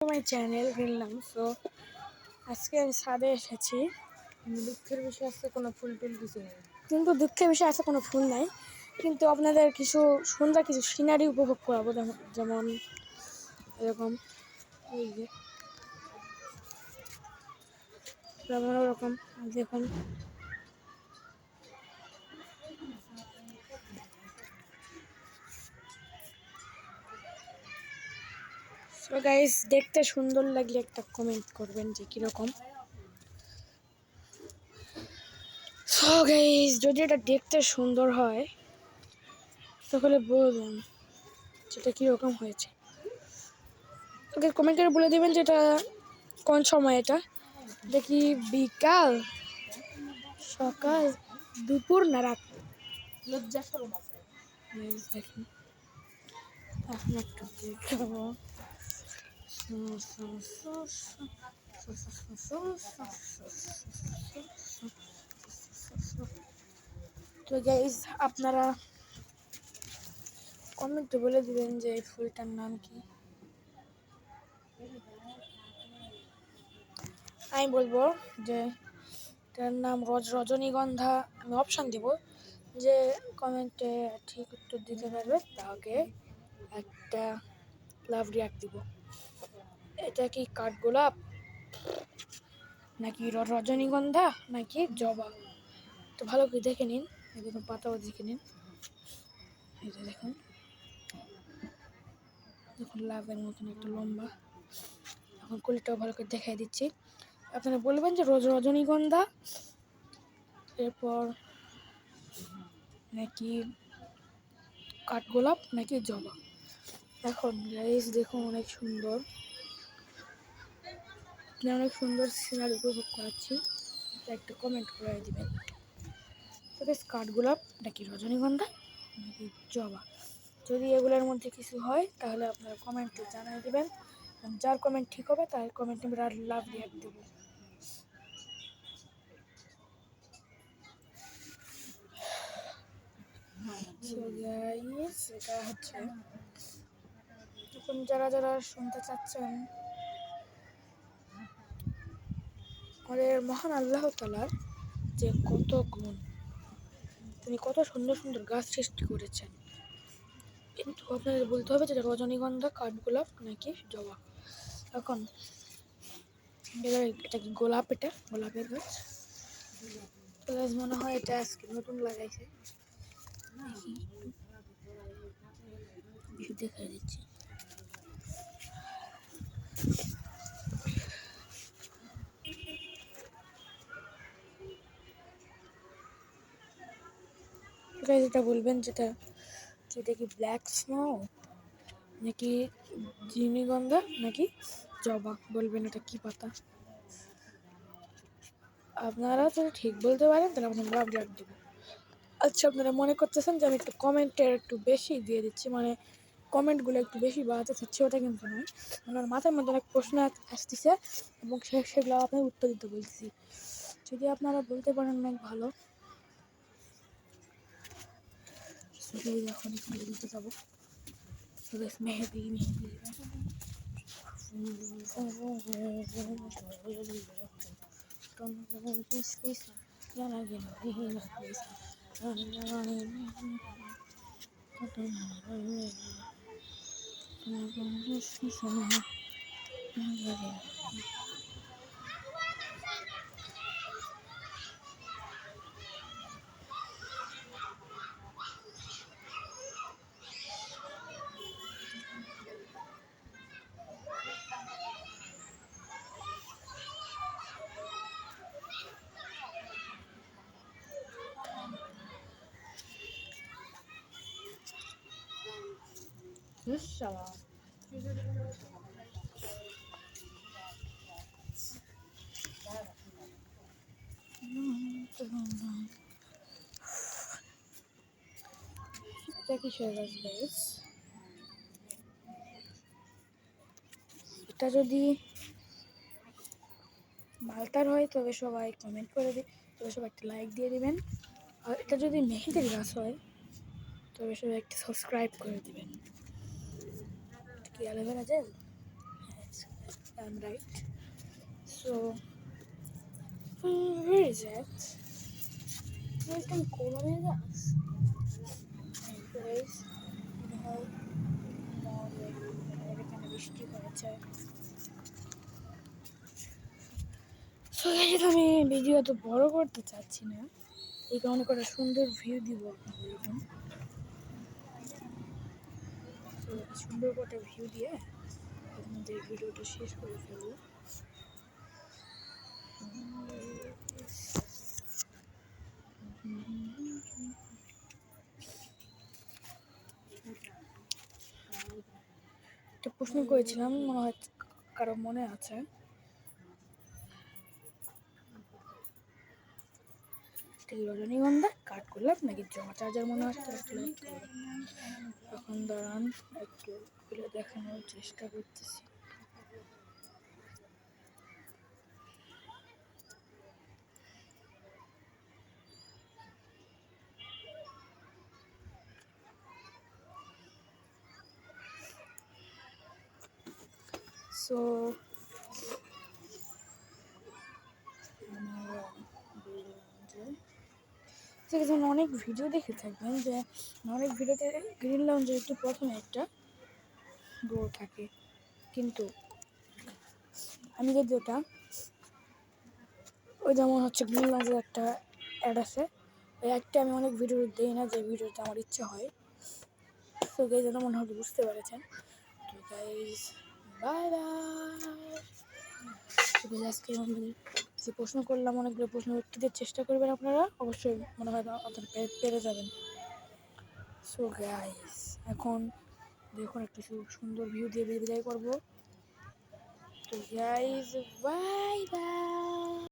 My channel ফিরলাম। So আজকে আমি ছাদে এসেছি। দুঃখের বিষয় আছে, কোনো ফুল টুল কিছু নেই। কিন্তু দুঃখের বিষয় আছে, কোনো ফুল নাই, কিন্তু আপনাদের কিছু সুন্দর কিছু সিনারি উপভোগ করাবো। যেমন এরকম, এই যে যেমন ওরকম দেখুন। সো গাইস, দেখতে সুন্দর লাগলে একটা কমেন্ট করবেন যে কীরকম। সো গাইস, যদি এটা দেখতে সুন্দর হয় তাহলে বলুন যেটা কীরকম হয়েছে। ওকে কমেন্ট করে বলে দেবেন যে এটা কোন সময়, এটা কি বিকাল, সকাল, দুপুর না রাত। লজ্জা শরম আছে। দেখুন এখন একটু দেখাবো। তো গাইস, আপনারা কমেন্টে বলে দিবেন যে এই ফুলটার নাম কি। আমি বলবো যে এটার নাম রজনীগন্ধা। আমি অপশান দিব, যে কমেন্টে ঠিক উত্তর দিতে পারবে তাকে একটা লাভ রিয়াক্ট দিব। এটা কি কাঠগোলাপ, নাকি রজনীগন্ধা, নাকি জবা? তো ভালো করে দেখে নিন, একদম পাতাও দেখে নিন। এই যে দেখুন, দেখুন লাভের মতন একটা লম্বা। এখন কলিটাও ভালো করে দেখাই দিচ্ছি। আপনারা বলবেন যে রজনীগন্ধা, এরপর নাকি কাঠগোলাপ, নাকি জবা। এখন গাইস দেখুন, অনেক সুন্দর, অনেক সুন্দর সিনারি উপভোগ করাচ্ছি। একটা কমেন্ট করে দিবেন কাঠগোলাপ নাকি রজনীগন্ধা নাকি জবা। যদি এগুলোর মধ্যে কিছু হয় তাহলে আপনারা কমেন্টে জানিয়ে দেবেন, এবং যার কমেন্ট ঠিক হবে তার কমেন্টে আমরা লাভ রিয়াক্ট দেবো। এটা হচ্ছে এখন যারা যারা শুনতে চাচ্ছেন, আমাদের মহান আল্লাহ তাআলার যে কত গুণ, তিনি কত সুন্দর সুন্দর গাছ সৃষ্টি করেছেন, কিন্তু আপনাদের বলতে হবে যে রজনীগন্ধা, কাঠগোলাপ নাকি জবা। এখন এটা কি গোলাপ, এটা গোলাপের গাছ। গাছ মনে হয় এটা আজকে নতুন লাগাইছে, দেখা দিচ্ছি। যেটা বলবেন যেটা কি ব্ল্যাক স্নো, নাকি রজনীগন্ধা, নাকি জবা, বলবেন এটা কি পাতা। আপনারা যদি ঠিক বলতে পারেন তাহলে আপনার লাভ রাখ দেবো। আচ্ছা, আপনারা মনে করতেছেন যে আমি একটু কমেন্টের একটু বেশি দিয়ে দিচ্ছি, মানে কমেন্টগুলো একটু বেশি বাড়াতে চাচ্ছি, ওটা কিন্তু নয়। আমার মাথার মধ্যে অনেক প্রশ্ন আসতেছে এবং সেগুলো আপনার উত্তর দিতে বলছি। যদি আপনারা বলতে পারেন অনেক ভালো। এখন একটু দিতে যাবো মেহেদি এটা কিসের গাছ গাইস? এটা যদি মালটার হয় তবে সবাই কমেন্ট করে তবে সবাই একটা লাইক দিয়ে দিবেন। আর এটা যদি মেহেদির গাছ হয় তবে সবাই একটা সাবস্ক্রাইব করে দিবেন। কি aloe vera gel? I'm right. So, where is it? Welcome, Colony Gas. Guys, মনে হয় আমাদের এখানে বৃষ্টি পড়েছে। সো গাইস, আমি ভিডিও এত বড় করতে চাচ্ছি না, এই কারণে কটা সুন্দর ভিউ দিব আপনাদের এখন। তো সুন্দর কটা ভিউ দিয়ে আপনাদের ভিডিওটা শেষ করে ফেলবো। একটা প্রশ্ন করেছিলাম, মনে হয় কারো মনে আছে। রজনীগন্ধা কাট করলাম নাকি জমা চার্জার মনে হচ্ছে এখন দাঁড়ান একটু খুলে দেখানোর চেষ্টা করতেছি। সো অনেক ভিডিও দেখে থাকবেন যে অনেক ভিডিওতে গ্রিন লাউঞ্জের একটু প্রথমে একটা ডোর থাকে, কিন্তু আমি যদি ওটা ওই যেমন হচ্ছে গ্রিন লাউঞ্জের একটা অ্যাড আছে, ওই একটা আমি অনেক ভিডিও দিই না, যে ভিডিওতে আমার ইচ্ছে হয়। তো গাইজ এটা মনে হয় বুঝতে পেরেছেন। তো গাইজ বাই বাই। আজকে আমাদের যে প্রশ্ন করলাম, অনেকগুলো প্রশ্নের উত্তর দিয়ে চেষ্টা করবেন আপনারা, অবশ্যই মনে হয় আপনারা পেরে যাবেন। সো গাইজ এখন দেখুন একটু সুন্দর ভিউ দিয়ে বিদায় করবো। তো গাইজ বাই বাই।